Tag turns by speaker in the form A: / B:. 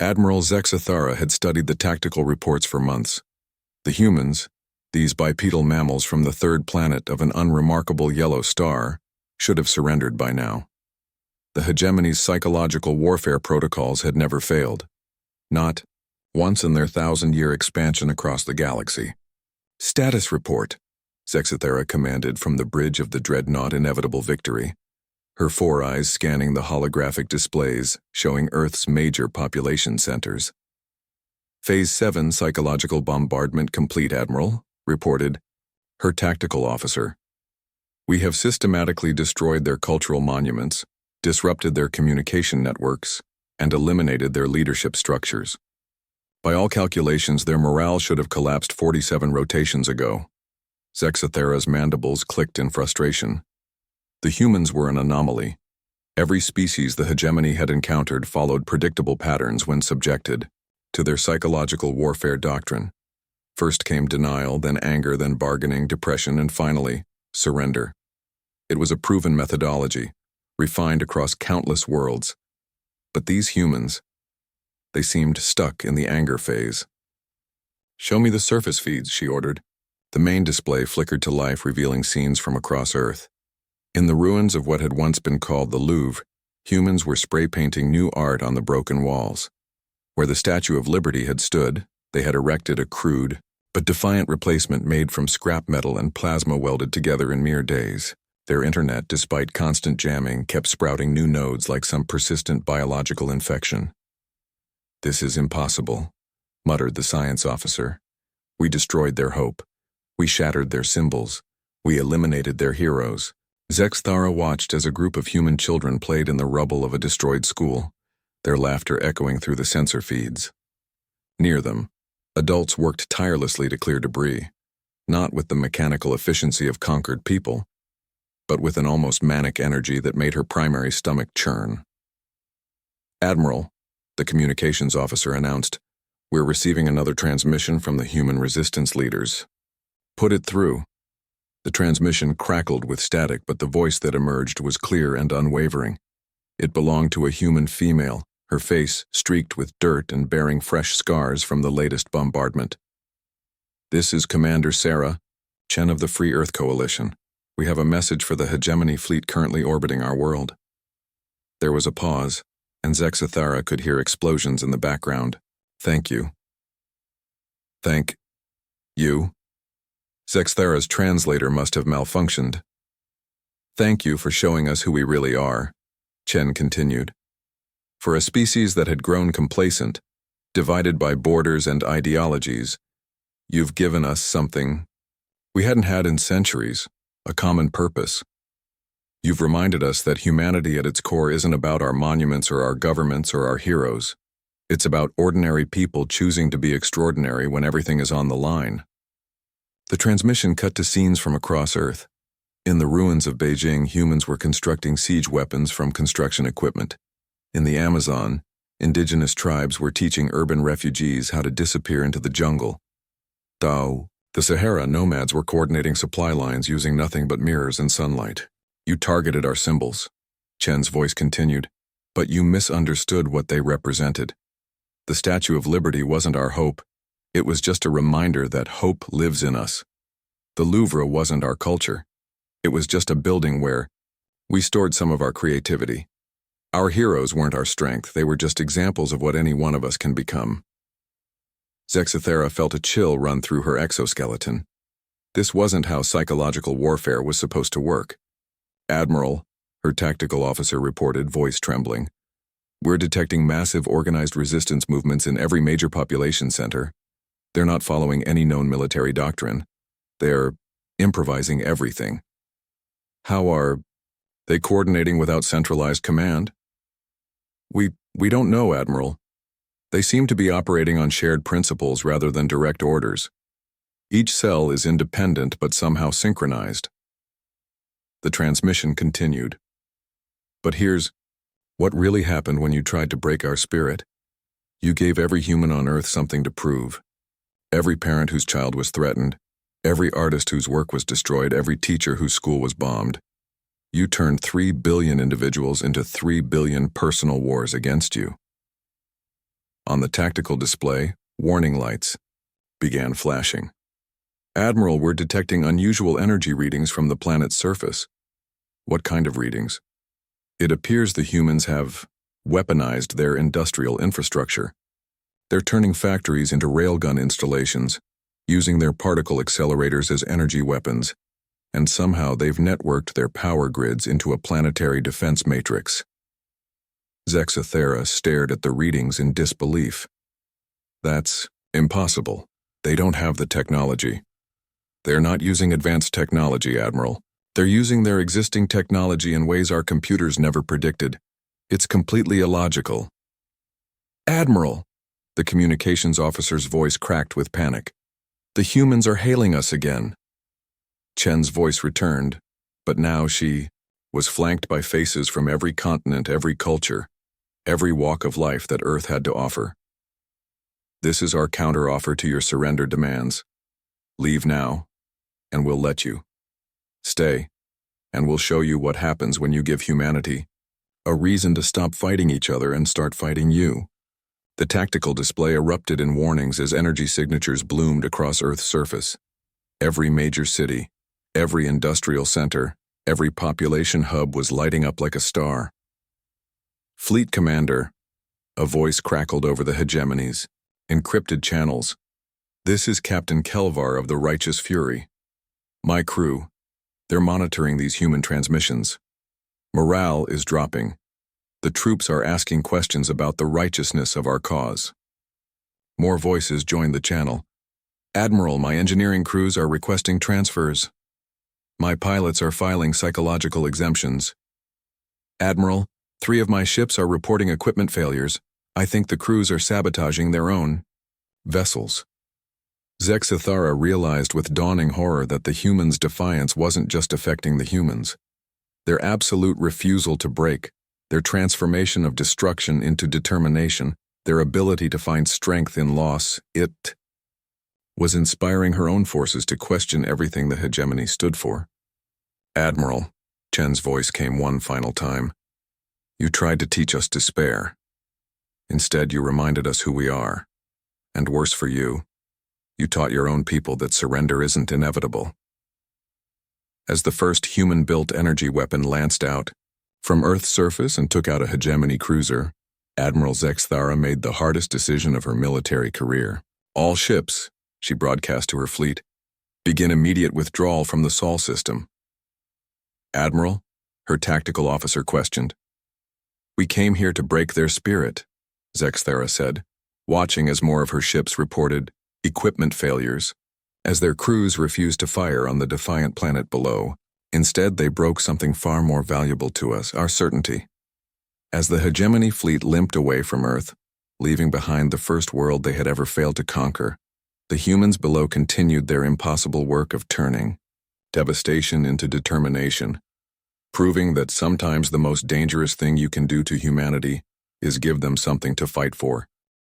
A: Admiral Zexathara had studied the tactical reports for months. The humans, these bipedal mammals from the third planet of an unremarkable yellow star, should have surrendered by now. The hegemony's psychological warfare protocols had never failed. Not once in their 1,000-year expansion across the galaxy. "Status report," Zexathara commanded from the bridge of the dreadnought Inevitable Victory, her four eyes scanning the holographic displays showing Earth's major population centers. "Phase 7 psychological bombardment complete, Admiral," reported her tactical officer. "We have systematically destroyed their cultural monuments, disrupted their communication networks, and eliminated their leadership structures. By all calculations, their morale should have collapsed 47 rotations ago." Zexathara's mandibles clicked in frustration. The humans were an anomaly. Every species the hegemony had encountered followed predictable patterns when subjected to their psychological warfare doctrine. First came denial, then anger, then bargaining, depression, and finally, surrender. It was a proven methodology, refined across countless worlds. But these humans, they seemed stuck in the anger phase. "Show me the surface feeds," she ordered. The main display flickered to life, revealing scenes from across Earth. In the ruins of what had once been called the Louvre, humans were spray-painting new art on the broken walls. Where the Statue of Liberty had stood, they had erected a crude but defiant replacement made from scrap metal and plasma welded together in mere days. Their internet, despite constant jamming, kept sprouting new nodes like some persistent biological infection. "This is impossible," muttered the science officer. "We destroyed their hope. We shattered their symbols. We eliminated their heroes." Zexathara watched as a group of human children played in the rubble of a destroyed school, their laughter echoing through the sensor feeds. Near them, adults worked tirelessly to clear debris, not with the mechanical efficiency of conquered people, but with an almost manic energy that made her primary stomach churn. "Admiral," the communications officer announced, "we're receiving another transmission from the human resistance leaders." "Put it through." The transmission crackled with static, but the voice that emerged was clear and unwavering. It belonged to a human female, her face streaked with dirt and bearing fresh scars from the latest bombardment. "This is Commander Sarah, Chen of the Free Earth Coalition. We have a message for the hegemony fleet currently orbiting our world." There was a pause, and Zexathara could hear explosions in the background. "Thank you." "Thank you?" Zexathara's translator must have malfunctioned. "Thank you for showing us who we really are," Chen continued. "For a species that had grown complacent, divided by borders and ideologies, you've given us something we hadn't had in centuries, a common purpose. You've reminded us that humanity at its core isn't about our monuments or our governments or our heroes. It's about ordinary people choosing to be extraordinary when everything is on the line." The transmission cut to scenes from across Earth. In the ruins of Beijing, humans were constructing siege weapons from construction equipment. In the Amazon, indigenous tribes were teaching urban refugees how to disappear into the jungle. The Sahara nomads were coordinating supply lines using nothing but mirrors and sunlight. "You targeted our symbols," Chen's voice continued, "but you misunderstood what they represented. The Statue of Liberty wasn't our hope. It was just a reminder that hope lives in us. The Louvre wasn't our culture. It was just a building where we stored some of our creativity. Our heroes weren't our strength. They were just examples of what any one of us can become." Zexathara felt a chill run through her exoskeleton. This wasn't how psychological warfare was supposed to work. "Admiral," her tactical officer reported, voice trembling, "we're detecting massive organized resistance movements in every major population center. They're not following any known military doctrine. They're improvising everything. How are they coordinating without centralized command?" We don't know, Admiral. They seem to be operating on shared principles rather than direct orders. Each cell is independent but somehow synchronized." The transmission continued. "But here's what really happened when you tried to break our spirit. You gave every human on Earth something to prove. Every parent whose child was threatened, every artist whose work was destroyed, every teacher whose school was bombed. You turned 3 billion individuals into 3 billion personal wars against you. On the tactical display, warning lights began flashing. Admiral, we're detecting unusual energy readings from the planet's surface. What kind of readings? It appears the humans have weaponized their industrial infrastructure. They're turning factories into railgun installations, using their particle accelerators as energy weapons, and somehow they've networked their power grids into a planetary defense matrix. Zexathera stared at the readings in disbelief. That's impossible. They don't have the technology. They're not using advanced technology, Admiral. They're using their existing technology in ways our computers never predicted. It's completely illogical. Admiral! The communications officer's voice cracked with panic. The humans are hailing us again. Chen's voice returned, but now she was flanked by faces from every continent, every culture, every walk of life that Earth had to offer. This is our counteroffer to your surrender demands. Leave now, and we'll let you. Stay, and we'll show you what happens when you give humanity a reason to stop fighting each other and start fighting you. The tactical display erupted in warnings as energy signatures bloomed across Earth's surface. Every major city, every industrial center, every population hub was lighting up like a star. Fleet Commander, a voice crackled over the hegemonies, encrypted channels. This is Captain Kelvar of the Righteous Fury. My crew, they're monitoring these human transmissions. Morale is dropping. The troops are asking questions about the righteousness of our cause. More voices joined the channel. Admiral, my engineering crews are requesting transfers. My pilots are filing psychological exemptions. Admiral, 3 of my ships are reporting equipment failures. I think the crews are sabotaging their own vessels. Zexathara realized with dawning horror that the humans' defiance wasn't just affecting the humans. Their absolute refusal to break, their transformation of destruction into determination, their ability to find strength in loss, it was inspiring her own forces to question everything the hegemony stood for. Admiral, Chen's voice came one final time. You tried to teach us despair. Instead, you reminded us who we are. And worse for you, you taught your own people that surrender isn't inevitable. As the first human-built energy weapon lanced out from Earth's surface and took out a hegemony cruiser, Admiral Zexathara made the hardest decision of her military career. All ships, she broadcast to her fleet, begin immediate withdrawal from the Sol system. Admiral, her tactical officer questioned. We came here to break their spirit, Zexathara said, watching as more of her ships reported equipment failures, as their crews refused to fire on the defiant planet below. Instead, they broke something far more valuable to us, our certainty. As the hegemony fleet limped away from Earth, leaving behind the first world they had ever failed to conquer, the humans below continued their impossible work of turning devastation into determination, proving that sometimes the most dangerous thing you can do to humanity is give them something to fight for.